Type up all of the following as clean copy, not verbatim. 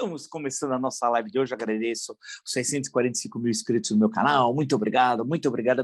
Estamos começando a nossa live de hoje. Agradeço os 645 mil inscritos no meu canal. Muito obrigado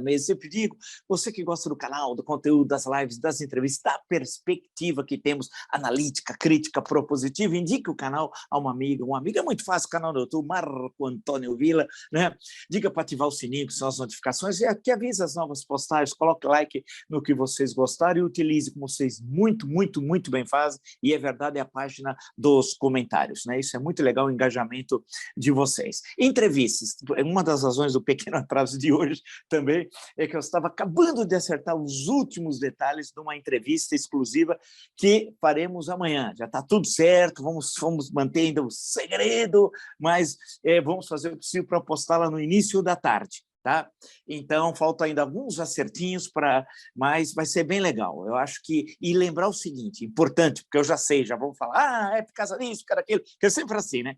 mesmo. Sempre digo, você que gosta do canal, do conteúdo, das lives, das entrevistas, da perspectiva que temos, analítica, crítica, propositiva, indique o canal a uma amiga, um amigo. É muito fácil, o canal do YouTube, Marco Antônio Villa, né? Diga para ativar o sininho, que são as notificações, e aqui avisa as novas postagens, coloque like no que vocês gostaram e utilize, como vocês muito bem fazem, e é verdade, é a página dos comentários, né? Isso é muito legal, o engajamento de vocês. Entrevistas, uma das razões do pequeno atraso de hoje também é que eu estava acabando de acertar os últimos detalhes de uma entrevista exclusiva que faremos amanhã. Já está tudo certo, vamos manter ainda o segredo, mas vamos fazer o possível para postá-la no início da tarde. Tá? Então, faltam ainda alguns acertinhos, mas vai ser bem legal. Eu acho que... E lembrar o seguinte, importante, porque eu já sei, já vamos falar, é por causa disso, por causa daquilo, que é sempre assim, né?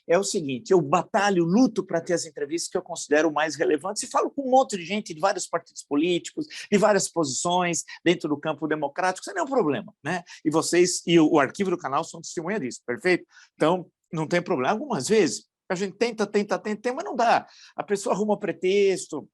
É o seguinte, eu batalho, luto para ter as entrevistas que eu considero mais relevantes e falo com um monte de gente de vários partidos políticos, de várias posições dentro do campo democrático, isso não é um problema, né? E vocês, e o arquivo do canal são testemunha disso, perfeito? Então, não tem problema. Algumas vezes, a gente tenta, mas não dá. A pessoa arruma pretexto,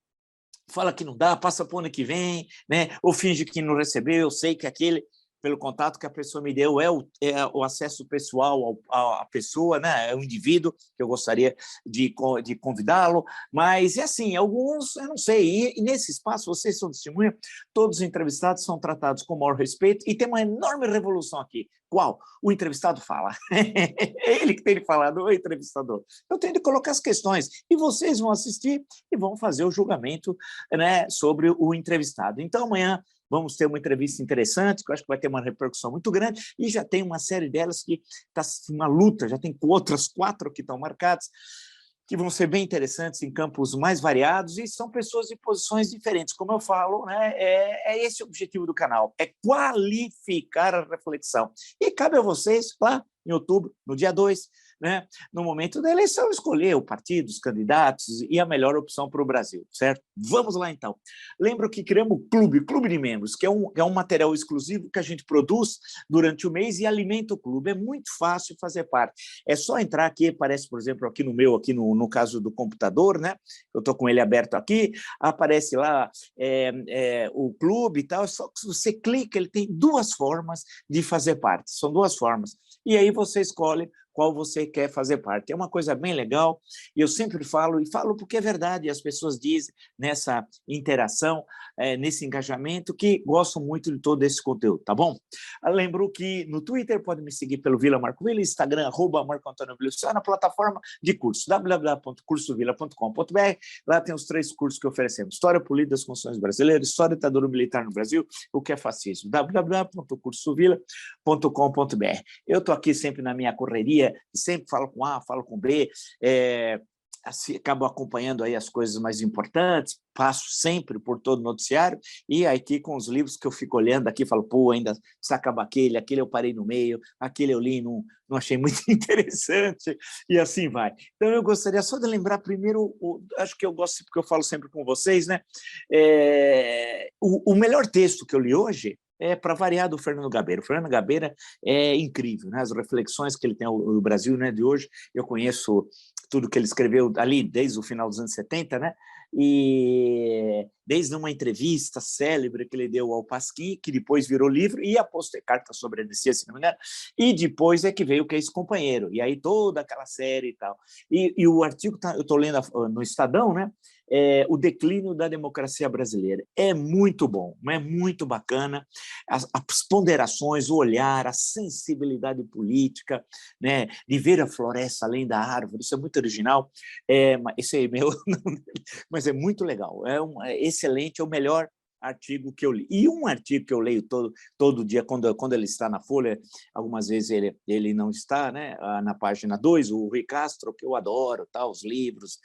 fala que não dá, passa para o ano que vem, né? Ou finge que não recebeu, eu sei que aquele, pelo contato que a pessoa me deu, é o acesso pessoal à pessoa, né? É o indivíduo que eu gostaria de convidá-lo, mas é assim, alguns, eu não sei, e nesse espaço, vocês são testemunha, todos os entrevistados são tratados com o maior respeito, e tem uma enorme revolução aqui. Qual? O entrevistado fala. É ele que tem de falar, não é o entrevistador. Eu tenho de colocar as questões, e vocês vão assistir e vão fazer o julgamento, né, sobre o entrevistado. Então, amanhã vamos ter uma entrevista interessante, que eu acho que vai ter uma repercussão muito grande, e já tem uma série delas que está uma luta, já tem outras 4 que estão marcadas, que vão ser bem interessantes em campos mais variados, e são pessoas de posições diferentes. Como eu falo, né, é esse o objetivo do canal, é qualificar a reflexão. E cabe a vocês, lá em outubro, no dia 2, né, no momento da eleição, escolher o partido, os candidatos e a melhor opção para o Brasil, certo? Vamos lá, então. Lembro que criamos o Clube de Membros, que é um material exclusivo que a gente produz durante o mês e alimenta o clube. É muito fácil fazer parte. É só entrar aqui, aparece, por exemplo, aqui no caso do computador, né? Eu estou com ele aberto aqui, aparece lá o clube e tal, só que se você clica, ele tem 2 formas de fazer parte, são 2 formas. E aí você escolhe qual você quer fazer parte. É uma coisa bem legal, e eu sempre falo, e falo porque é verdade, as pessoas dizem nessa interação, nesse engajamento, que gostam muito de todo esse conteúdo, tá bom? Lembro que no Twitter pode me seguir pelo Villa Marco Villa, Instagram, @Marco Antônio Villa, na plataforma de cursos, www.cursovilla.com.br, lá tem os 3 cursos que oferecemos, História Política das Constituições Brasileiras, História da Ditadura Militar no Brasil, o que é fascismo, www.cursovilla.com.br. Eu estou aqui sempre na minha correria, sempre falo com A, falo com B, assim, acabo acompanhando aí as coisas mais importantes, passo sempre por todo o noticiário, e aqui com os livros que eu fico olhando aqui, falo, pô, ainda se acaba aquele eu parei no meio, aquele eu li, não achei muito interessante, e assim vai. Então, eu gostaria só de lembrar primeiro, acho que eu gosto, porque eu falo sempre com vocês, né? O melhor texto que eu li hoje para variar, do Fernando Gabeira. O Fernando Gabeira é incrível, né? As reflexões que ele tem no Brasil, né, de hoje, eu conheço tudo que ele escreveu ali desde o final dos anos 70, né? E desde uma entrevista célebre que ele deu ao Pasquim, que depois virou livro, e a carta sobre a anistia, se não me engano, e depois é que veio o Que é esse Companheiro, e aí toda aquela série e tal. E o artigo, eu estou lendo no Estadão, né? O declínio da democracia brasileira. É muito bom, é muito bacana, as ponderações, o olhar, a sensibilidade política, né, de ver a floresta além da árvore, isso é muito original, esse é meu, mas é muito legal, é excelente, é o melhor artigo que eu li. E um artigo que eu leio todo dia, quando ele está na Folha, algumas vezes ele não está, né, na página 2, o Rui Castro, que eu adoro, tá, os livros,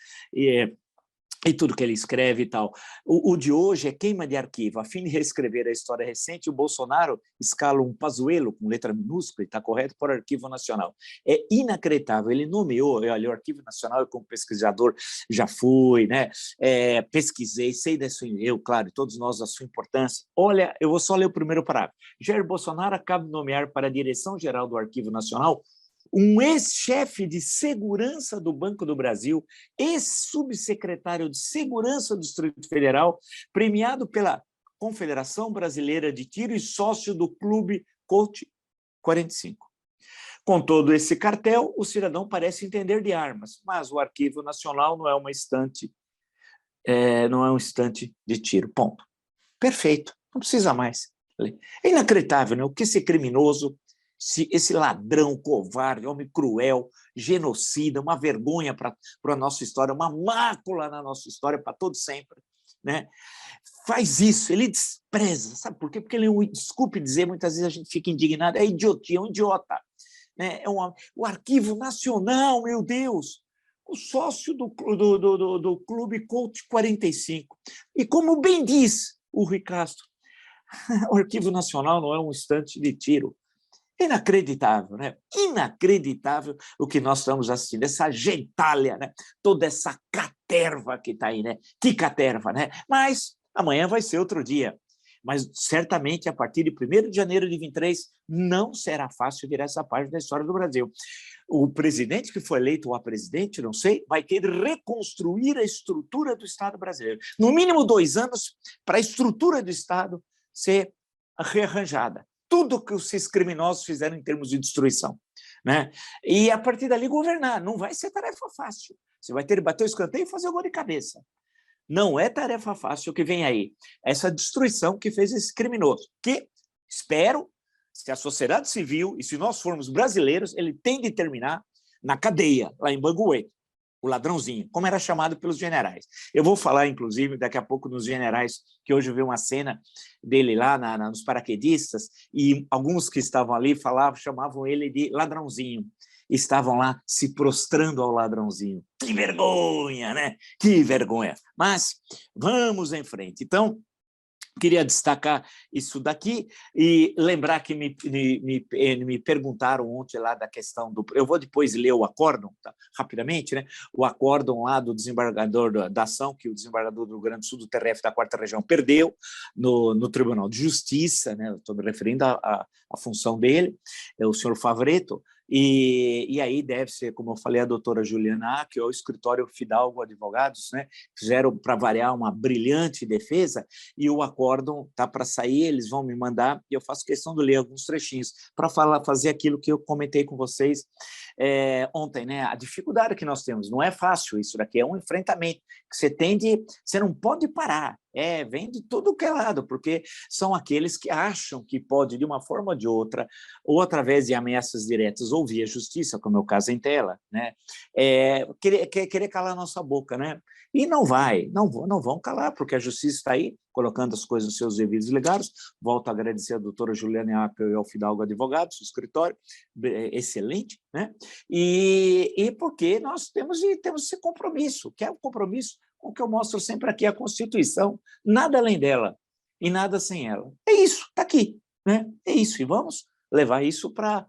e tudo que ele escreve e tal. O de hoje é Queima de Arquivo. A fim de reescrever a história recente, o Bolsonaro escala um Pazuello, com letra minúscula, está correto, para o Arquivo Nacional. É inacreditável. Ele nomeou, o Arquivo Nacional, eu como pesquisador já fui, né? Pesquisei, sei claro, todos nós da sua importância. Olha, eu vou só ler o primeiro parágrafo. Jair Bolsonaro acaba de nomear para a direção-geral do Arquivo Nacional um ex-chefe de segurança do Banco do Brasil, ex-subsecretário de Segurança do Distrito Federal, premiado pela Confederação Brasileira de Tiro e sócio do Clube Colt 45. Com todo esse cartel, o cidadão parece entender de armas, mas o Arquivo Nacional não é uma estante, não é um estante de tiro. Ponto. Perfeito, não precisa mais. É inacreditável, né? O que esse criminoso, esse ladrão, covarde, homem cruel, genocida, uma vergonha para a nossa história, uma mácula na nossa história para todo sempre, né? Faz isso, ele despreza, sabe por quê? Porque ele, desculpe dizer, muitas vezes a gente fica indignado, é idiotia, é um idiota, né? O Arquivo Nacional, meu Deus, o sócio do Clube Colt 45. E como bem diz o Rui Castro, o Arquivo Nacional não é um estante de tiro. Inacreditável, né? Inacreditável o que nós estamos assistindo, essa gentalha, né? Toda essa caterva que está aí, né? Que caterva, né? Mas amanhã vai ser outro dia. Mas certamente, a partir de 1º de janeiro de 23, não será fácil virar essa página da história do Brasil. O presidente que foi eleito, ou a presidente, não sei, vai ter de reconstruir a estrutura do Estado brasileiro. No mínimo 2 anos para a estrutura do Estado ser rearranjada. Tudo que os criminosos fizeram em termos de destruição, né? E, a partir dali, governar. Não vai ser tarefa fácil. Você vai ter de bater o escanteio e fazer o gol de cabeça. Não é tarefa fácil o que vem aí. Essa destruição que fez esse criminoso, que, espero, se a sociedade civil e se nós formos brasileiros, ele tem de terminar na cadeia, lá em Banguê, o ladrãozinho, como era chamado pelos generais. Eu vou falar, inclusive, daqui a pouco nos generais, que hoje eu vi uma cena dele lá nos paraquedistas, e alguns que estavam ali chamavam ele de ladrãozinho. Estavam lá se prostrando ao ladrãozinho. Que vergonha, né? Que vergonha. Mas vamos em frente. Então, queria destacar isso daqui e lembrar que me perguntaram ontem lá da questão do... Eu vou depois ler o acórdão, tá? Rapidamente, né? O acórdão lá do desembargador da ação, que o desembargador do Rio Grande do Sul, do TRF da 4ª Região, perdeu no Tribunal de Justiça, né? Estou me referindo à função dele, é o senhor Favreto. E aí deve ser, como eu falei, a doutora Juliana Ack, ou o escritório Fidalgo Advogados, né? Fizeram, para variar, uma brilhante defesa, e o acórdão está para sair, eles vão me mandar, e eu faço questão de ler alguns trechinhos, para fazer aquilo que eu comentei com vocês ontem, né? A dificuldade que nós temos, não é fácil isso daqui, é um enfrentamento, que você não pode parar, vem de todo que é lado, porque são aqueles que acham que pode, de uma forma ou de outra, ou através de ameaças diretas, ou via justiça, como é o caso em tela, né? Querer calar a nossa boca, né? E não vão calar, porque a justiça está aí, colocando as coisas nos seus devidos lugares. Volto a agradecer a doutora Juliana Ack e ao Fidalgo Advogados, o escritório, excelente, né? E porque nós temos esse compromisso, que é um compromisso com o que eu mostro sempre aqui, a Constituição, nada além dela e nada sem ela. É isso, está aqui, né? É isso, e vamos levar isso para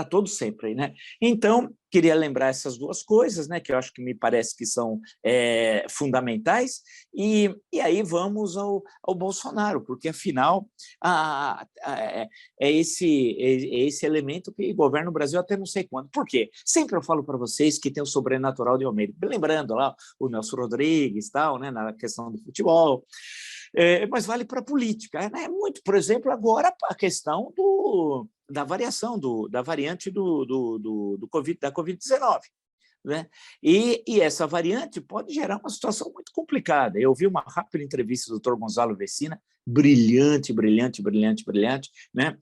todo sempre, né? Então, queria lembrar essas duas coisas, né, que eu acho que me parece que são fundamentais, e aí vamos ao Bolsonaro, porque, afinal, é esse elemento que governa o Brasil até não sei quando. Por quê? Sempre eu falo para vocês que tem o sobrenatural de Almeida, lembrando lá o Nelson Rodrigues, tal, né, na questão do futebol, mas vale para a política, né? Muito, por exemplo, agora a questão da variação, da variante da Covid-19. Né? E essa variante pode gerar uma situação muito complicada. Eu vi uma rápida entrevista do Dr. Gonzalo Vecina, brilhante, né?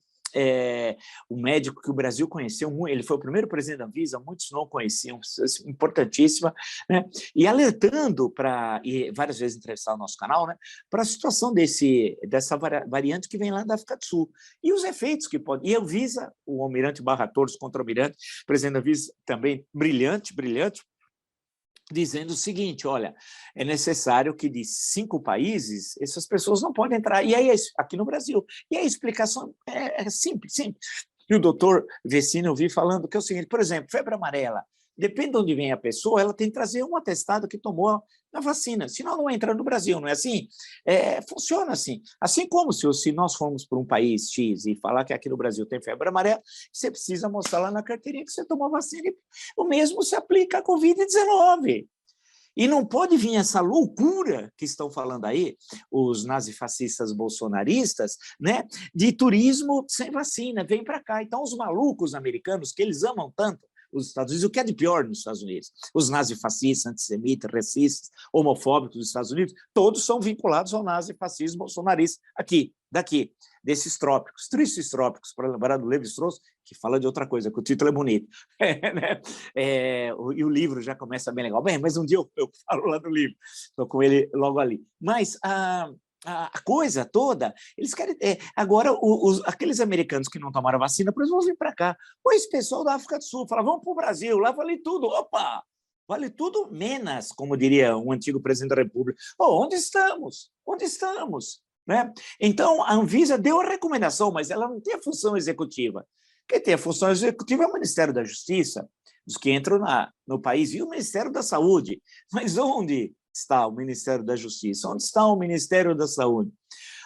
Um médico que o Brasil conheceu, ele foi o primeiro presidente da Anvisa, muitos não conheciam, importantíssima, né? E alertando e várias vezes entrevistar o nosso canal, né? Para a situação dessa variante que vem lá da África do Sul, e os efeitos que pode... E a Anvisa, o almirante Barra Torres, contra-almirante, presidente da Anvisa, também brilhante, dizendo o seguinte: olha, é necessário que de 5 países essas pessoas não podem entrar, e aí aqui no Brasil. E a explicação é simples. E o doutor Vecina, eu vi falando que é o seguinte, por exemplo, febre amarela, depende de onde vem a pessoa, ela tem que trazer um atestado que tomou a vacina, senão não entra no Brasil, não é assim? Funciona assim. Assim como se nós formos para um país X e falar que aqui no Brasil tem febre amarela, você precisa mostrar lá na carteirinha que você tomou a vacina. O mesmo se aplica à Covid-19. E não pode vir essa loucura que estão falando aí, os nazifascistas bolsonaristas, né, de turismo sem vacina, vem para cá. Então, os malucos americanos, que eles amam tanto os Estados Unidos, o que é de pior nos Estados Unidos, os nazifascistas, antissemitas, racistas, homofóbicos dos Estados Unidos, todos são vinculados ao nazifascismo bolsonarista aqui, daqui, desses trópicos, tristes trópicos, para lembrar do Levi-Strauss, que fala de outra coisa, que o título é bonito. Né? E o livro já começa bem legal. Bem, mas um dia eu falo lá do livro, estou com ele logo ali. Mas a coisa toda, eles querem... agora, aqueles americanos que não tomaram vacina, por exemplo, vão vir para cá. Ou esse pessoal da África do Sul fala, vamos para o Brasil, lá vale tudo. Opa! Vale tudo menos, como diria um antigo presidente da República. Onde estamos? Onde estamos? Né? Então, a Anvisa deu a recomendação, mas ela não tem a função executiva. Quem tem a função executiva é o Ministério da Justiça, os que entram no país, e o Ministério da Saúde. Mas onde está o Ministério da Justiça? Onde está o Ministério da Saúde?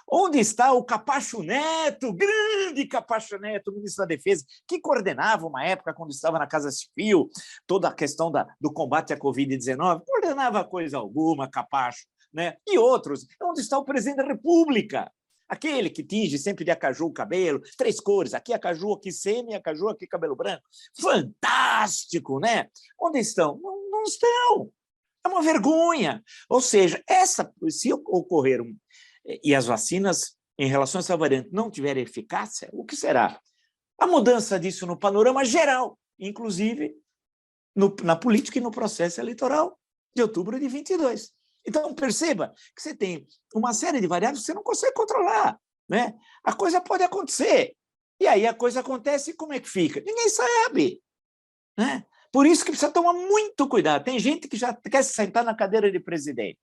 Onde está o Capacho Neto, grande Capacho Neto, ministro da Defesa, que coordenava uma época, quando estava na Casa Civil, toda a questão do combate à Covid-19, coordenava coisa alguma, Capacho, né? E outros. Onde está o presidente da República? Aquele que tinge sempre de acaju o cabelo, 3 cores, aqui acaju, aqui semi, acaju, aqui cabelo branco. Fantástico, né? Onde estão? Não estão. É uma vergonha. Ou seja, se ocorrer e as vacinas em relação a essa variante não tiverem eficácia, o que será? A mudança disso no panorama geral, inclusive na política e no processo eleitoral de outubro de 22. Então, perceba que você tem uma série de variáveis que você não consegue controlar, né? A coisa pode acontecer. E aí a coisa acontece e como é que fica? Ninguém sabe, né? Por isso que precisa tomar muito cuidado. Tem gente que já quer se sentar na cadeira de presidente.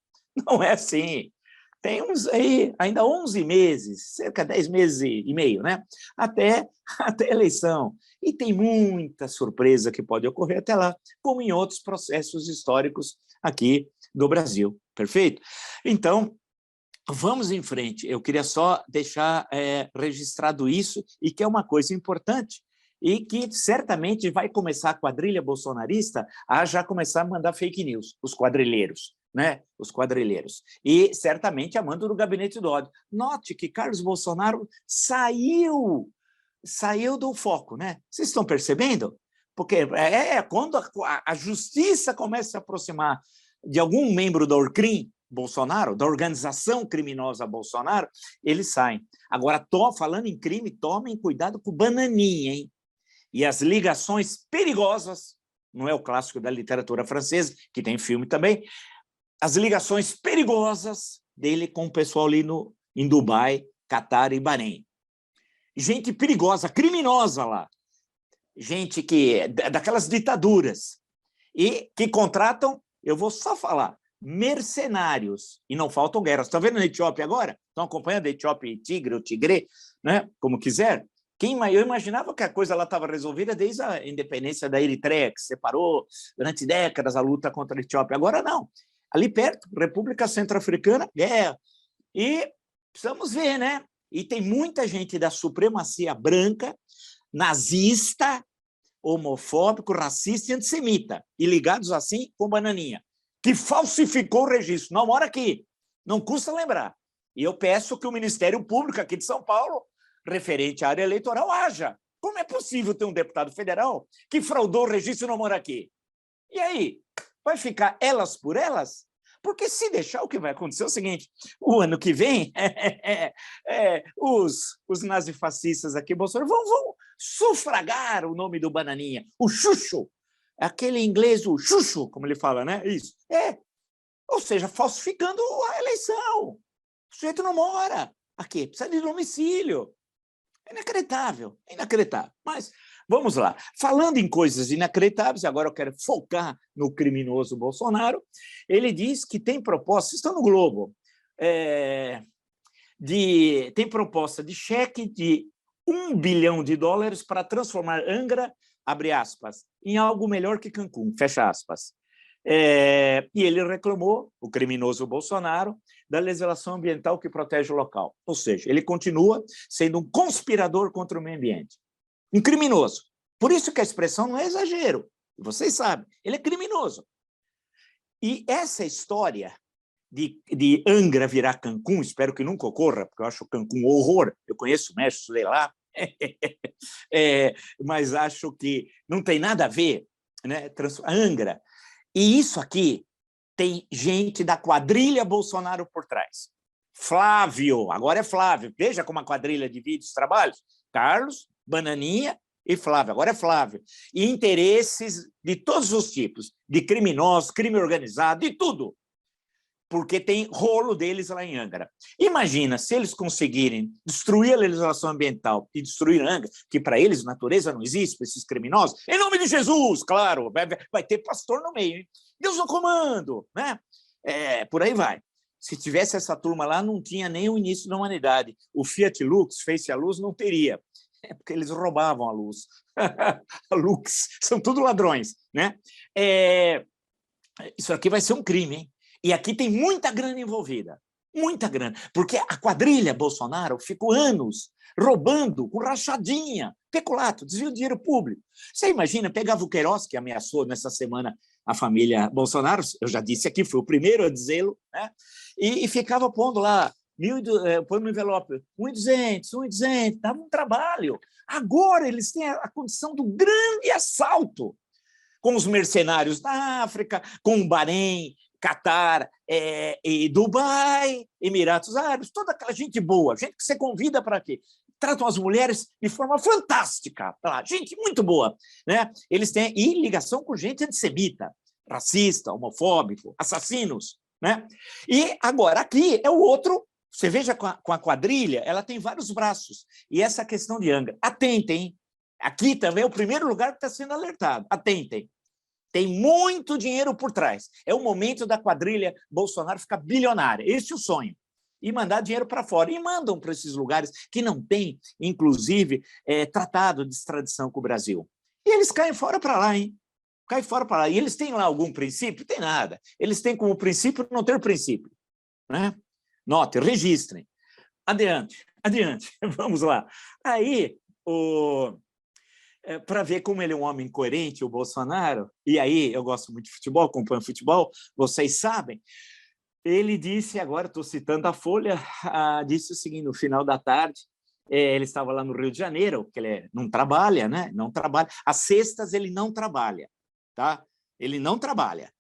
Não é assim. Tem uns aí, ainda 11 meses, cerca de 10 meses e meio, né? Até a eleição. E tem muita surpresa que pode ocorrer até lá, como em outros processos históricos aqui do Brasil. Perfeito? Então, vamos em frente. Eu queria só deixar registrado isso, e que é uma coisa importante, e que certamente vai começar a quadrilha bolsonarista a já começar a mandar fake news, os quadrilheiros, né? Os quadrilheiros. E certamente a mando do gabinete do ódio. Note que Carlos Bolsonaro saiu do foco, né? Vocês estão percebendo? Porque quando a justiça começa a se aproximar de algum membro da Orcrim Bolsonaro, da organização criminosa Bolsonaro, eles saem. Agora, falando em crime, tomem cuidado com o Bananinha, hein? E as ligações perigosas, não é o clássico da literatura francesa, que tem filme também, as ligações perigosas dele com o pessoal ali em Dubai, Catar e Bahrein. Gente perigosa, criminosa lá. Gente daquelas ditaduras. E que contratam, eu vou só falar, mercenários. E não faltam guerras. Estão vendo na Etiópia agora? Estão acompanhando a Etiópia e Tigre, ou Tigre, né? Como quiser. Eu imaginava que a coisa estava resolvida desde a independência da Eritreia, que separou durante décadas a luta contra a Etiópia. Agora não. Ali perto, República Centro-Africana, guerra. E precisamos ver, né? E tem muita gente da supremacia branca, nazista, homofóbico, racista e antissemita, e ligados assim com Bananinha, que falsificou o registro. Não mora aqui, não custa lembrar. E eu peço que o Ministério Público aqui de São Paulo, referente à área eleitoral, haja. Como é possível ter um deputado federal que fraudou o registro e não mora aqui? E aí, vai ficar elas por elas? Porque se deixar, o que vai acontecer é o seguinte, o ano que vem, os nazifascistas aqui, Bolsonaro, vão sufragar o nome do Bananinha, o Xuxo, aquele inglês, o Xuxo, como ele fala, né? Isso. Ou seja, falsificando a eleição. O sujeito não mora aqui, precisa de domicílio. É inacreditável, é inacreditável. Mas vamos lá. Falando em coisas inacreditáveis, agora eu quero focar no criminoso Bolsonaro. Ele diz que tem proposta, está no Globo, tem proposta de cheque de $1 bilhão para transformar Angra abre aspas, em algo melhor que Cancún, fecha aspas. E ele reclamou, o criminoso Bolsonaro, da legislação ambiental que protege o local. Ou seja, ele continua sendo um conspirador contra o meio ambiente. Um criminoso. Por isso que a expressão não é exagero. Vocês sabem, ele é criminoso. E essa história de Angra virar Cancún, espero que nunca ocorra, porque eu acho Cancún um horror. Eu conheço o México, sei lá. Mas acho que não tem nada a ver, né? Angra. E isso aqui tem gente da quadrilha Bolsonaro por trás. Flávio, agora é Flávio. Veja como a quadrilha divide os trabalhos. Carlos, Bananinha e Flávio. Agora é Flávio. E interesses de todos os tipos, de criminosos, crime organizado, de tudo. Porque tem rolo deles lá em Angra. Imagina se eles conseguirem destruir a legislação ambiental e destruir Angra, que para eles natureza não existe, para esses criminosos, em nome de Jesus, claro, vai ter pastor no meio, hein? Deus no comando, né? Por aí vai. Se tivesse essa turma lá, não tinha nem o início da humanidade. O Fiat Lux, Face a Luz, não teria. Porque eles roubavam a luz. A Lux, são tudo ladrões, né? Isso aqui vai ser um crime, hein? E aqui tem muita grana envolvida, muita grana, porque a quadrilha Bolsonaro ficou anos roubando com rachadinha, peculato, desvio de dinheiro público. Você imagina, pegava o Queiroz, que ameaçou nessa semana a família Bolsonaro, eu já disse aqui, foi o primeiro a dizê-lo, né? E ficava pondo lá, põe no envelope, 1.200, 1.200, dava um trabalho. Agora eles têm a condição do grande assalto, com os mercenários da África, com o Bahrein, Catar, e Dubai, Emirados Árabes, toda aquela gente boa, gente que você convida para quê? Tratam as mulheres de forma fantástica, gente muito boa, né? Eles têm ligação com gente antissemita, racista, homofóbico, assassinos, né? E agora aqui é o outro. Você veja com a quadrilha, ela tem vários braços. E essa questão de Angra, atentem, aqui também é o primeiro lugar que está sendo alertado, atentem. Tem muito dinheiro por trás. É o momento da quadrilha Bolsonaro ficar bilionária. Esse é o sonho. E mandar dinheiro para fora. E mandam para esses lugares que não têm, inclusive, tratado de extradição com o Brasil. E eles caem fora para lá, hein? Caem fora para lá. E eles têm lá algum princípio? Tem nada. Eles têm como princípio não ter princípio, né? Notem, registrem. Adiante, adiante. Vamos lá. Aí, para ver como ele é um homem coerente, o Bolsonaro, e aí eu gosto muito de futebol, acompanho futebol, vocês sabem, ele disse, agora estou citando a Folha, disse o seguinte, no final da tarde, ele estava lá no Rio de Janeiro, que ele não trabalha, né? Não trabalha. Às sextas ele não trabalha, tá? Ele não trabalha,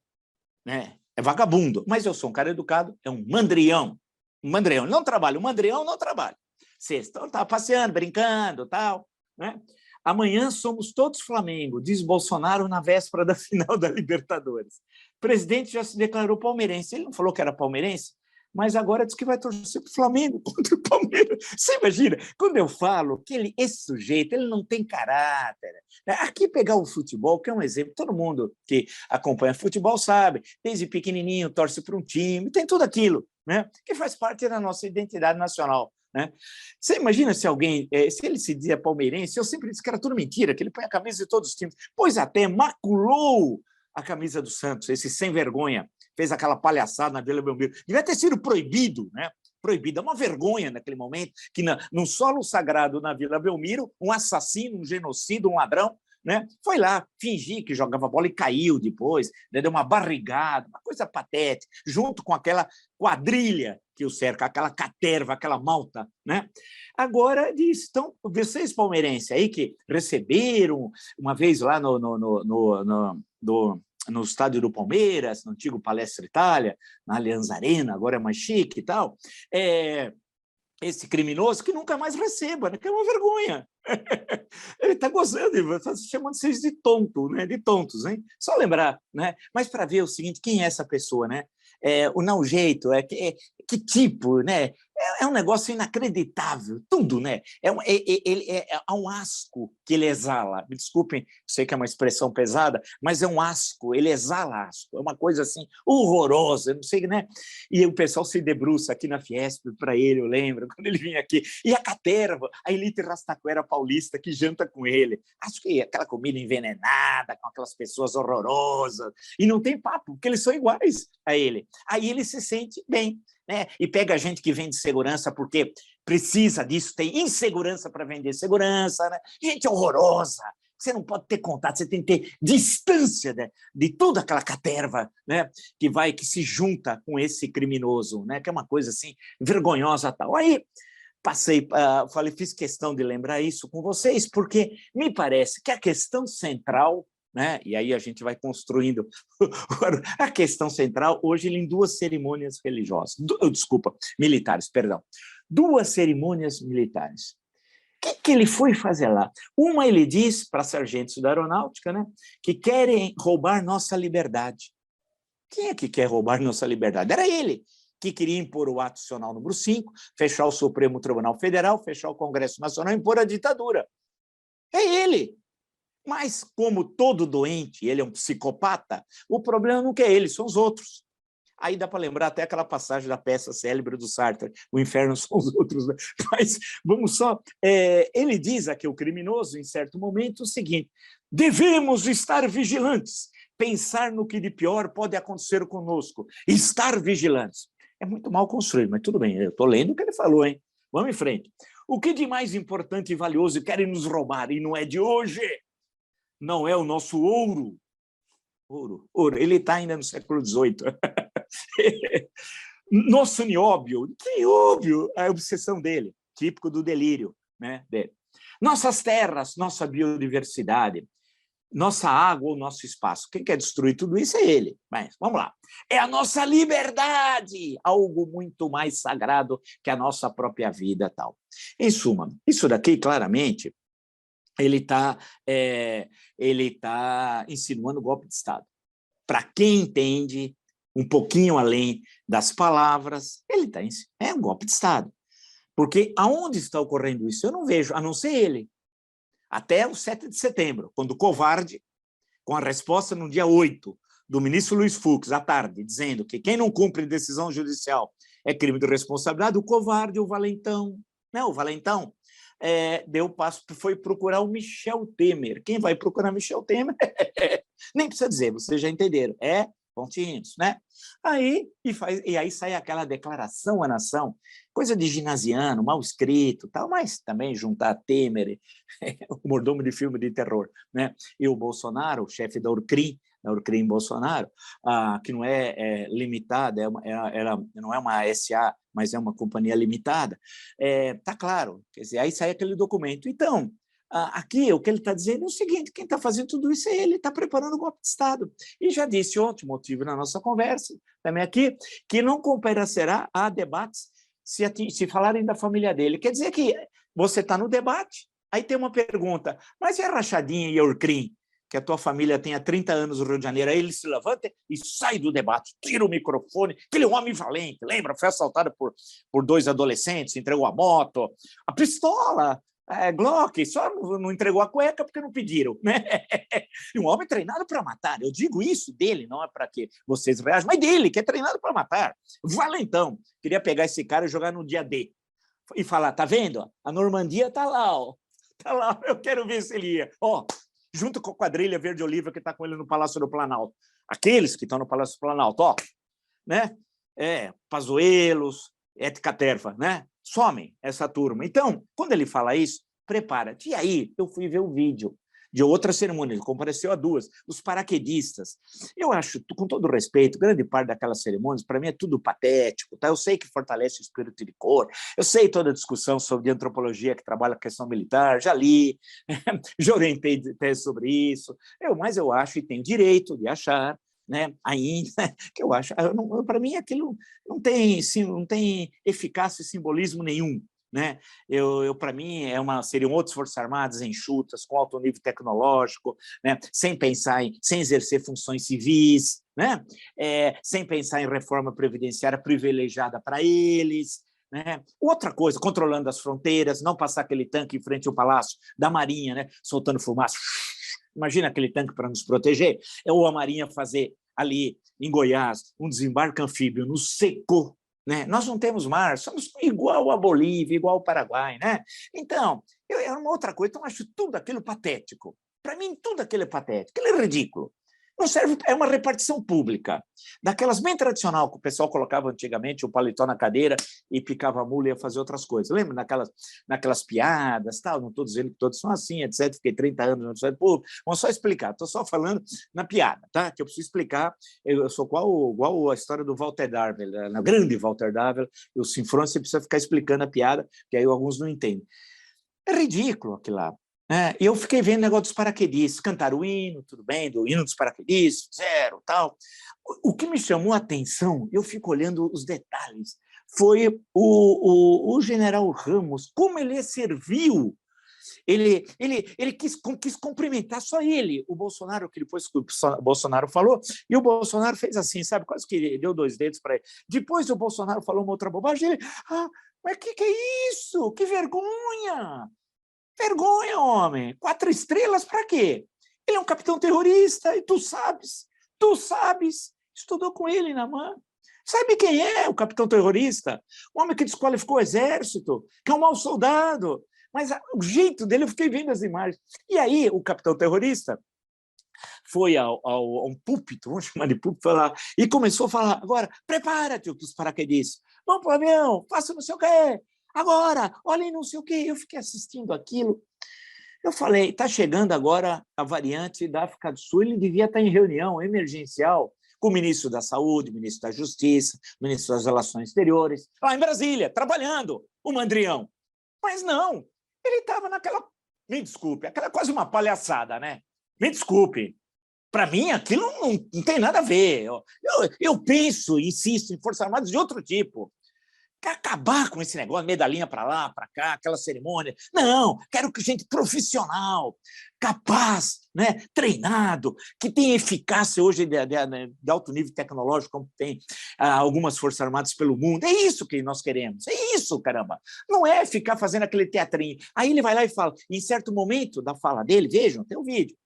né? É vagabundo, mas eu sou um cara educado, é um mandrião. Um mandrião, ele não trabalha, um mandrião não trabalha. Sexta, então, estava passeando, brincando, tal, né? Amanhã somos todos Flamengo, diz Bolsonaro na véspera da final da Libertadores. O presidente já se declarou palmeirense. Ele não falou que era palmeirense, mas agora diz que vai torcer para o Flamengo contra o Palmeiras. Você imagina? Quando eu falo que esse sujeito ele não tem caráter. Aqui pegar o futebol, que é um exemplo, todo mundo que acompanha futebol sabe, desde pequenininho torce para um time, tem tudo aquilo, né? Que faz parte da nossa identidade nacional. Né? Você imagina se alguém, se ele se dizia palmeirense, eu sempre disse que era tudo mentira, que ele põe a camisa de todos os times, pois até maculou a camisa do Santos, esse sem vergonha, fez aquela palhaçada na Vila Belmiro, devia ter sido proibido, né? Proibido, é uma vergonha naquele momento, que num solo sagrado na Vila Belmiro, um assassino, um genocida, um ladrão, né? Foi lá fingir que jogava bola e caiu depois, né? Deu uma barrigada, uma coisa patética, junto com aquela quadrilha que o cerca, aquela caterva, aquela malta, né? Agora diz, então, vocês palmeirenses aí que receberam uma vez lá no estádio do Palmeiras, no antigo Palestra Itália, na Allianz Arena, agora é mais chique e tal, esse criminoso que nunca mais receba, né? Que é uma vergonha. Ele está gozando, ele está chamando vocês de tonto, né? De tontos, hein? Só lembrar, né? Mas para ver o seguinte, quem é essa pessoa, né? O não jeito, que tipo, né? É um negócio inacreditável, tudo, né? É um asco que ele exala. Me desculpem, sei que é uma expressão pesada, mas é um asco, ele exala asco. É uma coisa assim horrorosa, eu não sei, né? E o pessoal se debruça aqui na Fiesp para ele, eu lembro, quando ele vinha aqui. E a caterva, a elite rastaquera paulista que janta com ele. Acho que aquela comida envenenada, com aquelas pessoas horrorosas. E não tem papo, porque eles são iguais a ele. Aí ele se sente bem. Né? E pega gente que vende segurança porque precisa disso, tem insegurança para vender segurança, né? Gente horrorosa. Você não pode ter contato, você tem que ter distância de toda aquela caterva, né? Que se junta com esse criminoso, né? Que é uma coisa assim vergonhosa tal. Aí passei, falei, fiz questão de lembrar isso com vocês, porque me parece que a questão central, né? E aí a gente vai construindo a questão central, hoje ele em duas cerimônias religiosas, militares, perdão. Duas cerimônias militares. O que ele foi fazer lá? Uma, ele diz para sargentos da aeronáutica, né, que querem roubar nossa liberdade. Quem é que quer roubar nossa liberdade? Era ele, que queria impor o ato adicional número 5, fechar o Supremo Tribunal Federal, fechar o Congresso Nacional e impor a ditadura. É ele. Mas, como todo doente, ele é um psicopata, o problema não é ele, são os outros. Aí dá para lembrar até aquela passagem da peça célebre do Sartre, o inferno são os outros. Né? Mas vamos só... ele diz aqui, o criminoso, em certo momento, o seguinte: devemos estar vigilantes, pensar no que de pior pode acontecer conosco, estar vigilantes. É muito mal construído, mas tudo bem, eu estou lendo o que ele falou, hein? Vamos em frente. O que de mais importante e valioso querem nos roubar, e não é de hoje, não é o nosso ouro. Ouro. Ele está ainda no século XVIII. Nosso nióbio, que nióbio, a obsessão dele, típico do delírio, né, dele. Nossas terras, nossa biodiversidade, nossa água, o nosso espaço. Quem quer destruir tudo isso é ele. Mas vamos lá. É a nossa liberdade, algo muito mais sagrado que a nossa própria vida, tal. Em suma, isso daqui claramente ele tá insinuando golpe de Estado. Para quem entende um pouquinho além das palavras, é um golpe de Estado. Porque aonde está ocorrendo isso? Eu não vejo, a não ser ele. Até o 7 de setembro, quando o covarde, com a resposta no dia 8 do ministro Luiz Fux, à tarde, dizendo que quem não cumpre decisão judicial é crime de responsabilidade, o covarde, o valentão, deu passo, foi procurar o Michel Temer. Quem vai procurar Michel Temer? Nem precisa dizer, vocês já entenderam. É pontinhos, né? E aí sai aquela declaração à nação, coisa de ginasiano, mal escrito, tal, mas também juntar Temer, o mordomo de filme de terror, né? E o Bolsonaro, o chefe da Urcrim Bolsonaro, que não é limitada, não é uma SA, mas é uma companhia limitada, tá claro, quer dizer, aí sai aquele documento. Então, aqui o que ele está dizendo é o seguinte: quem está fazendo tudo isso é ele, está preparando o golpe de Estado. E já disse ontem, motivo na nossa conversa, também aqui, que não comparecerá a debates se falarem da família dele. Quer dizer que você está no debate, aí tem uma pergunta, mas é Rachadinha e Urcrim, que a tua família tem há 30 anos no Rio de Janeiro, aí ele se levanta e sai do debate, tira o microfone, aquele homem valente, lembra? Foi assaltado por 2 adolescentes, entregou a moto, a pistola, Glock, só não entregou a cueca porque não pediram, né? E um homem treinado para matar, eu digo isso dele, não é para que vocês reajam, mas dele, que é treinado para matar. Valentão, queria pegar esse cara e jogar no dia D, e falar, tá vendo? A Normandia tá lá, ó. Tá lá, eu quero ver se ele ia. Ó, junto com a quadrilha Verde Oliva que está com ele no Palácio do Planalto. Aqueles que estão no Palácio do Planalto, ó, né? Pazuellos, Caterva, né? Somem essa turma. Então, quando ele fala isso, prepara-te. E aí, eu fui ver o vídeo de outra cerimônia, ele compareceu a 2, os paraquedistas. Eu acho, com todo respeito, grande parte daquelas cerimônias, para mim, é tudo patético, tá? Eu sei que fortalece o espírito de cor, eu sei toda a discussão sobre antropologia que trabalha a questão militar, já li, já orientei tese sobre isso, mas eu acho, e tenho direito de achar, né, ainda, que eu acho, para mim aquilo não tem eficácia e simbolismo nenhum, né? Para mim, seriam outras forças armadas enxutas, com alto nível tecnológico, né? sem exercer funções civis, né? Sem pensar em reforma previdenciária privilegiada para eles, né? Outra coisa, controlando as fronteiras, não passar aquele tanque em frente ao Palácio da Marinha, né? Soltando fumaça. Imagina aquele tanque para nos proteger. Ou a Marinha fazer ali em Goiás um desembarque anfíbio no seco, né? Nós não temos mar, somos igual a Bolívia, igual ao Paraguai, né? Então, é uma outra coisa. Então, eu acho tudo aquilo patético. Para mim, tudo aquilo é patético, aquilo é ridículo. Não serve, é uma repartição pública, daquelas bem tradicional que o pessoal colocava antigamente o paletó na cadeira e picava a mula e ia fazer outras coisas. Lembra naquelas piadas, tal? Não estou dizendo que todos são assim, etc. Fiquei 30 anos no Ministério Público. Vamos só explicar, estou só falando na piada, tá? Que eu preciso explicar. Eu sou igual a história do Walter Darvel, na grande Walter Darvel, o Sinfrão, você precisa ficar explicando a piada, que aí alguns não entendem. É ridículo aquilo lá. E eu fiquei vendo o negócio dos paraquedistas, cantaram o hino, tudo bem, do hino dos paraquedistas, zero, tal. O que me chamou a atenção, eu fico olhando os detalhes, foi o general Ramos, como ele serviu. Ele quis cumprimentar só ele, o Bolsonaro, que depois o Bolsonaro falou, e o Bolsonaro fez assim, sabe, quase que deu 2 dedos para ele. Depois o Bolsonaro falou uma outra bobagem, ele, mas que é isso? Que vergonha! Vergonha, homem! 4 estrelas para quê? Ele é um capitão terrorista, e tu sabes, estudou com ele na mão. Sabe quem é o capitão terrorista? O homem que desqualificou o exército, que é um mau soldado. Mas o jeito dele, eu fiquei vendo as imagens. E aí, o capitão terrorista foi a um púlpito, vamos chamar de púlpito, falar, e começou a falar, agora, prepara-te, os paraquedistas, vamos para o avião, faça não sei o quê, agora, olhem não sei o quê. Eu fiquei assistindo aquilo, eu falei, está chegando agora a variante da África do Sul, ele devia estar em reunião emergencial com o ministro da Saúde, o ministro da Justiça, o ministro das Relações Exteriores, lá em Brasília, trabalhando, o Mandrião. Mas não, ele estava naquela, me desculpe, aquela quase uma palhaçada, né? Me desculpe, para mim aquilo não tem nada a ver. Eu penso, insisto, em Forças Armadas de outro tipo. Quero acabar com esse negócio, medalhinha para lá, para cá, aquela cerimônia. Não, quero que gente profissional, capaz, né, treinado, que tenha eficácia hoje de alto nível tecnológico, como tem algumas Forças Armadas pelo mundo. É isso que nós queremos, é isso, caramba. Não é ficar fazendo aquele teatrinho. Aí ele vai lá e fala, em certo momento da fala dele, vejam, tem um vídeo,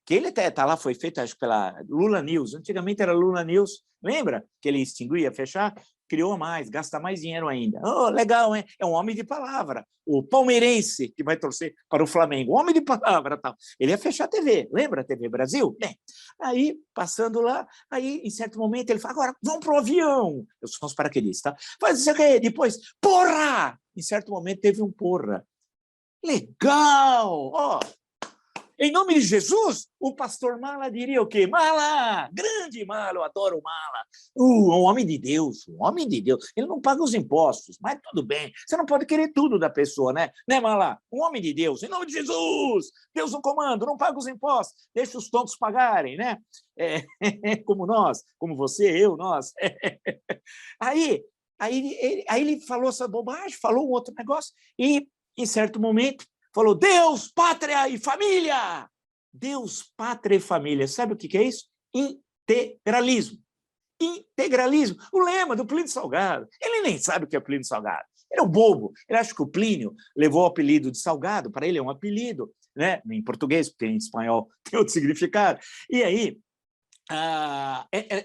que ele está lá, foi feito, acho, pela Lula News. Antigamente era Lula News, lembra? Que ele extinguia, fechar, criou mais, gasta mais dinheiro ainda. Oh, legal, hein? É um homem de palavra. O palmeirense que vai torcer para o Flamengo, homem de palavra, tal. Ele ia fechar a TV, lembra a TV Brasil? Bem, aí, passando lá, aí, em certo momento, ele fala, agora, vamos para o avião. Eu sou os paraquedistas, tá? Faz isso aqui, depois, porra! Em certo momento, teve um porra. Legal! Ó, em nome de Jesus, o pastor Mala diria o quê? Mala, grande Mala, eu adoro o Mala. Um homem de Deus, um homem de Deus. Ele não paga os impostos, mas tudo bem. Você não pode querer tudo da pessoa, né? Né, Mala? Um homem de Deus, em nome de Jesus, Deus no comando, não paga os impostos, deixa os tontos pagarem, né? Como nós, como você, eu, nós. Aí ele falou essa bobagem, falou um outro negócio, e, em certo momento, falou Deus, pátria e família. Deus, pátria e família. Sabe o que é isso? Integralismo. Integralismo. O lema do Plínio Salgado. Ele nem sabe o que é Plínio Salgado. Ele é um bobo. Ele acha que o Plínio levou o apelido de Salgado. Para ele é um apelido, né? Em português, porque em espanhol tem outro significado. E aí,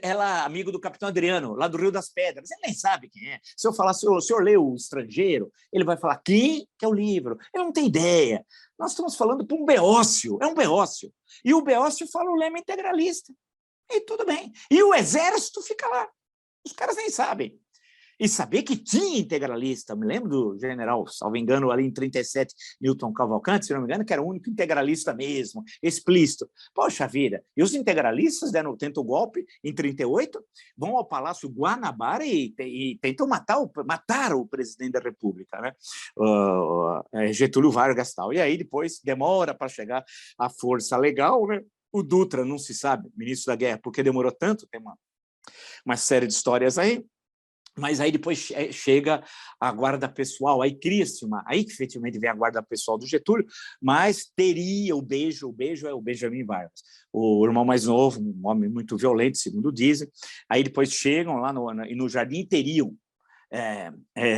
ela, amigo do capitão Adriano, lá do Rio das Pedras, ele nem sabe quem é. Se eu falar, o senhor leu O Estrangeiro, ele vai falar, quem que é o livro? Ele não tem ideia. Nós estamos falando para um beócio, é um beócio. E o beócio fala o lema integralista. E tudo bem. E o exército fica lá. Os caras nem sabem. E saber que tinha integralista, me lembro do general, salvo engano, ali em 37, Newton Cavalcante, se não me engano, que era o único integralista mesmo, explícito. Poxa vida, e os integralistas tentam o golpe em 38, vão ao Palácio Guanabara e tentam matar o presidente da República, né? Getúlio Vargas tal. E aí depois demora para chegar a força legal, né? O Dutra, não se sabe, ministro da Guerra, porque demorou tanto, tem uma série de histórias aí. Mas aí depois chega a guarda pessoal, aí cria-se aí que efetivamente vem a guarda pessoal do Getúlio, mas teria o beijo é o Benjamin Vargas, o irmão mais novo, um homem muito violento, segundo dizem. Aí depois chegam lá no Jardim e teriam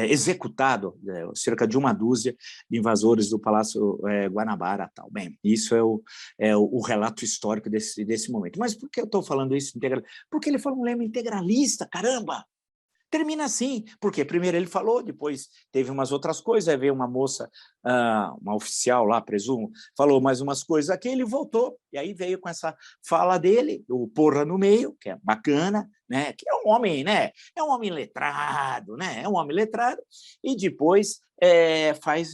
executado cerca de uma dúzia de invasores do Palácio Guanabara. Tal. Bem, isso é o relato histórico desse momento. Mas por que eu estou falando isso? Porque ele fala um lema integralista, caramba! Termina assim, porque primeiro ele falou, depois teve umas outras coisas, aí veio uma moça, uma oficial lá, presumo, falou mais umas coisas aqui, ele voltou, e aí veio com essa fala dele, o porra no meio, que é bacana, né? Que é um homem, né? É um homem letrado, né? É um homem letrado, e depois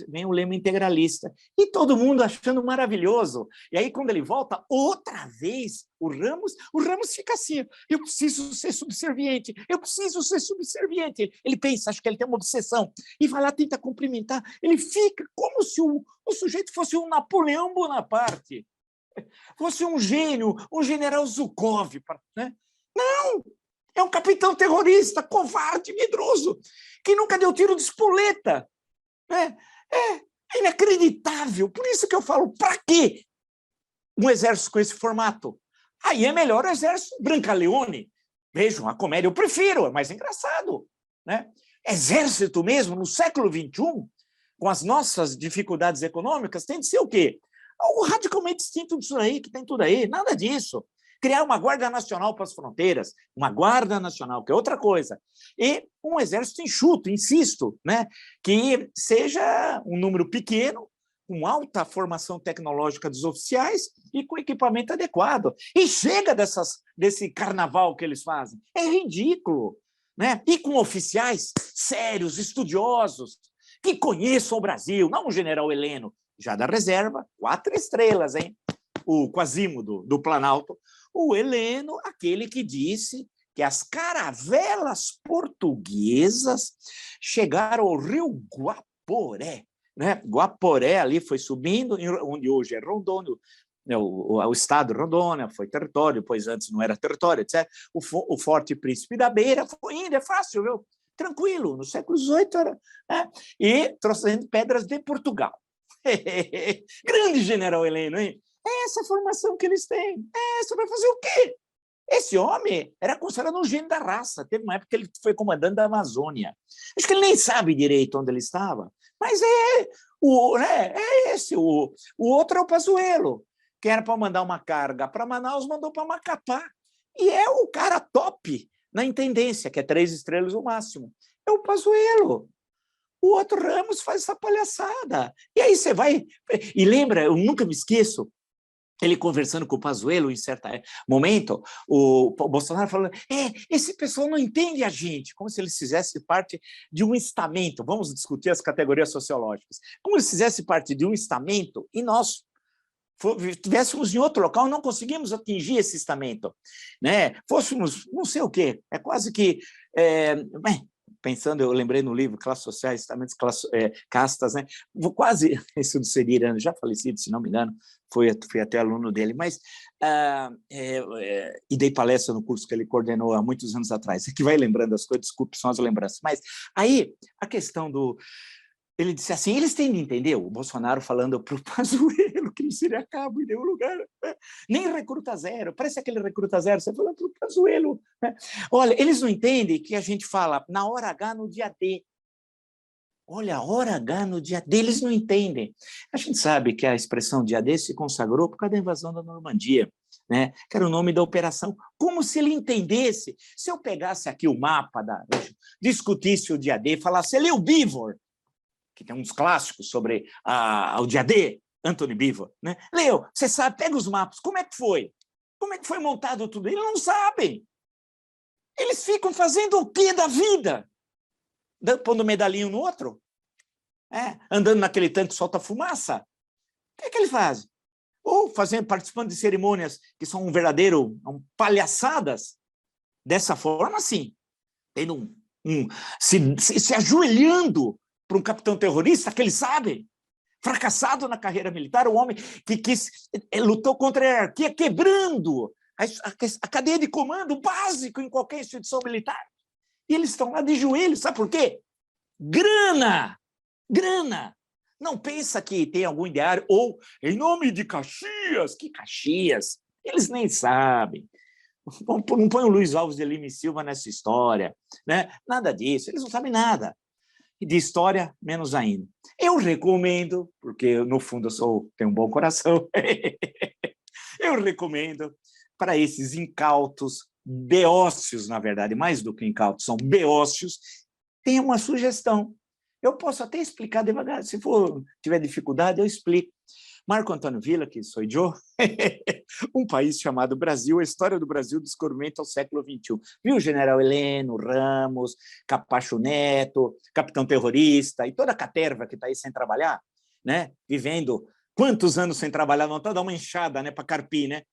vem o lema integralista, e todo mundo achando maravilhoso. E aí, quando ele volta, outra vez, o Ramos fica assim, eu preciso ser subserviente, eu preciso ser subserviente. Ele pensa, acho que ele tem uma obsessão, e vai lá, tenta cumprimentar, ele fica como se o sujeito fosse um Napoleão Bonaparte, fosse um gênio, um general Zhukov, né? Não! É um capitão terrorista, covarde, medroso, que nunca deu tiro de espoleta. É inacreditável. Por isso que eu falo, para quê um exército com esse formato? Aí é melhor o exército Brancaleone. Vejam, a comédia eu prefiro, é mais engraçado. Né? Exército mesmo, no século XXI, com as nossas dificuldades econômicas, tem de ser o quê? Algo radicalmente distinto disso aí, que tem tudo aí, nada disso. Criar uma guarda nacional para as fronteiras, uma guarda nacional, que é outra coisa, e um exército enxuto, insisto, né? Que seja um número pequeno, com alta formação tecnológica dos oficiais e com equipamento adequado. E chega desse carnaval que eles fazem. É ridículo. Né? E com oficiais sérios, estudiosos, que conheçam o Brasil, não o general Heleno, já da reserva, 4 estrelas, hein? O Quasimodo do Planalto, o Heleno, aquele que disse que as caravelas portuguesas chegaram ao rio Guaporé. Né? Guaporé ali foi subindo, onde hoje é Rondônia, o estado de Rondônia, foi território, pois antes não era território, etc. O Forte Príncipe da Beira foi indo, é fácil, viu? Tranquilo, no século XVIII era. Né? E trouxendo pedras de Portugal. Grande general Heleno, hein? É essa formação que eles têm. Você vai fazer o quê? Esse homem era considerado um gênio da raça. Teve uma época que ele foi comandante da Amazônia. Acho que ele nem sabe direito onde ele estava. Mas esse. O outro é o Pazuello, que era para mandar uma carga para Manaus, mandou para Macapá. E é o cara top na intendência, que é 3 estrelas o máximo. É o Pazuello. O outro Ramos faz essa palhaçada. E aí você vai... E lembra, eu nunca me esqueço, ele conversando com o Pazuello em certo momento, o Bolsonaro falando, esse pessoal não entende a gente, como se eles fizessem parte de um estamento. Vamos discutir as categorias sociológicas. Como se fizesse parte de um estamento e nós estivéssemos em outro local e não conseguimos atingir esse estamento. Né? Fôssemos não sei o quê. É quase que... pensando, eu lembrei no livro Classes Sociais, Estamentos, Castas, né? Quase, esse do Serirano, já falecido, se não me engano, fui até aluno dele, mas e dei palestra no curso que ele coordenou há muitos anos atrás, que vai lembrando as coisas, desculpe, são as lembranças. Mas aí, a questão do... Ele disse assim, eles têm de entender, o Bolsonaro falando para o Pazuello que não seria cabo em nenhum lugar, né? Nem recruta zero, parece aquele recruta zero, você fala para o Pazuello. Né? Olha, eles não entendem que a gente fala na hora H no dia D. Olha, a hora H no dia D, eles não entendem. A gente sabe que a expressão dia D se consagrou por causa da invasão da Normandia, né? Que era o nome da operação, como se ele entendesse. Se eu pegasse aqui o mapa, discutisse o dia D, falasse, ele é o Beaver, que tem uns clássicos sobre o dia D, Anthony Beaver, né? Leo, você sabe, pega os mapas, como é que foi? Como é que foi montado tudo? Eles não sabem. Eles ficam fazendo o quê da vida? Pondo medalhinho no outro? Andando naquele tanque que solta fumaça? O que eles fazem? Ou participando de cerimônias que são palhaçadas? Dessa forma, sim. Tendo se ajoelhando para um capitão terrorista que eles sabem, fracassado na carreira militar, um homem que lutou contra a hierarquia, quebrando a cadeia de comando básico em qualquer instituição militar. E eles estão lá de joelhos, sabe por quê? Grana! Grana! Não pensa que tem algum ideário, ou em nome de Caxias, que Caxias? Eles nem sabem. Não põe o Luiz Alves de Lima e Silva nessa história, né? Nada disso, eles não sabem nada. E de história, menos ainda. Eu recomendo, porque no fundo tenho um bom coração, eu recomendo para esses incautos, beócios, na verdade, mais do que incautos, são beócios, tem uma sugestão. Eu posso até explicar devagar, se tiver dificuldade, eu explico. Marco Antônio Villa, que sou eu, um país chamado Brasil, a história do Brasil, descobrimento ao século XXI. Viu General Heleno, Ramos, Capacho Neto, Capitão Terrorista e toda a caterva que está aí sem trabalhar, né? Vivendo quantos anos sem trabalhar, não está dando uma enxada, né, para carpir, né?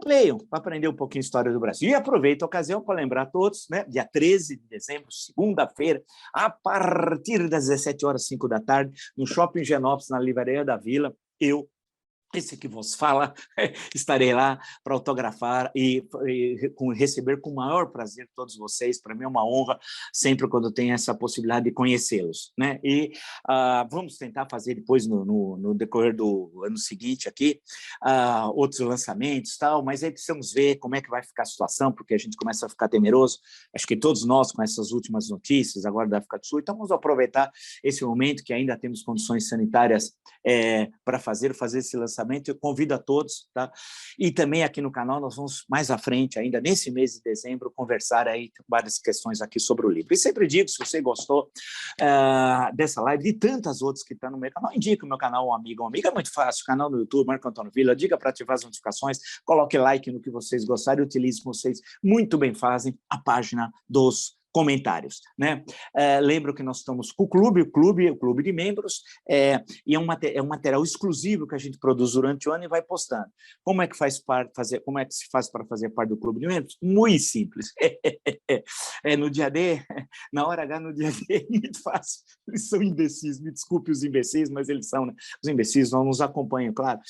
Leiam, para aprender um pouquinho a história do Brasil. E aproveito a ocasião para lembrar a todos, né, dia 13 de dezembro, segunda-feira, a partir das 17h05 da tarde, no Shopping Genópolis, na Livraria da Vila, esse que vos fala, estarei lá para autografar e receber com o maior prazer todos vocês. Para mim é uma honra sempre quando tenho essa possibilidade de conhecê-los, né? E vamos tentar fazer depois, no decorrer do ano seguinte aqui, outros lançamentos, tal, mas aí precisamos ver como é que vai ficar a situação, porque a gente começa a ficar temeroso, acho que todos nós com essas últimas notícias agora da África do Sul, então vamos aproveitar esse momento que ainda temos condições sanitárias para fazer esse lançamento. Eu convido a todos, tá? E também aqui no canal nós vamos mais à frente, ainda nesse mês de dezembro, conversar aí várias questões aqui sobre o livro. E sempre digo, se você gostou dessa live, de tantas outras que estão no meu canal, indica o meu canal, um amigo, uma amiga, é muito fácil, canal no YouTube, Marco Antônio Villa, diga para ativar as notificações, coloque like no que vocês gostarem, utilize, vocês muito bem fazem, a página dos comentários, né? Lembro que nós estamos com o clube de membros, e é um material exclusivo que a gente produz durante o ano e vai postando. Como é que como é que se faz para fazer parte do clube de membros? Muito simples. No dia D, na hora H, no dia D, é muito fácil. Eles são imbecis, me desculpe os imbecis, mas eles são, né? Os imbecis não nos acompanham, claro.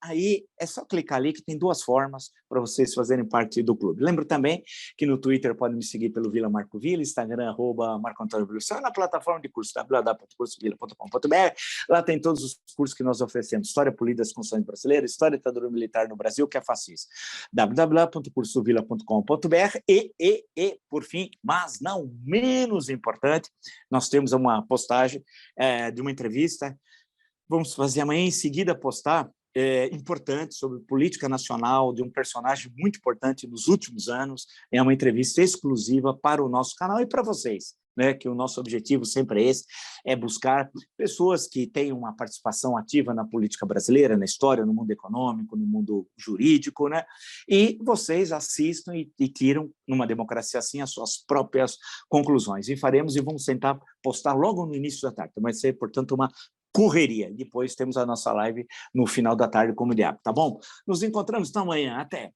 Aí é só clicar ali que tem duas formas para vocês fazerem parte do clube. Lembro também que no Twitter podem me seguir pelo Vila Marco Villa, Instagram, @Marco Antônio Villa, na plataforma de curso, www.cursovilla.com.br. Lá tem todos os cursos que nós oferecemos, História Política das Constituições Brasileiras, História da Ditadura Militar no Brasil, que é facis, www.cursovilla.com.br e, por fim, mas não menos importante, nós temos uma postagem de uma entrevista, vamos fazer amanhã em seguida postar, importante sobre política nacional de um personagem muito importante nos últimos anos. É uma entrevista exclusiva para o nosso canal e para vocês, né? Que o nosso objetivo sempre é esse, é buscar pessoas que tenham uma participação ativa na política brasileira, na história, no mundo econômico, no mundo jurídico, né? E vocês assistam e tiram, numa democracia assim, as suas próprias conclusões. E faremos e vamos tentar postar logo no início da tarde. Vai ser, portanto, uma correria. Depois temos a nossa live no final da tarde, como de hábito, tá bom? Nos encontramos então amanhã. Até!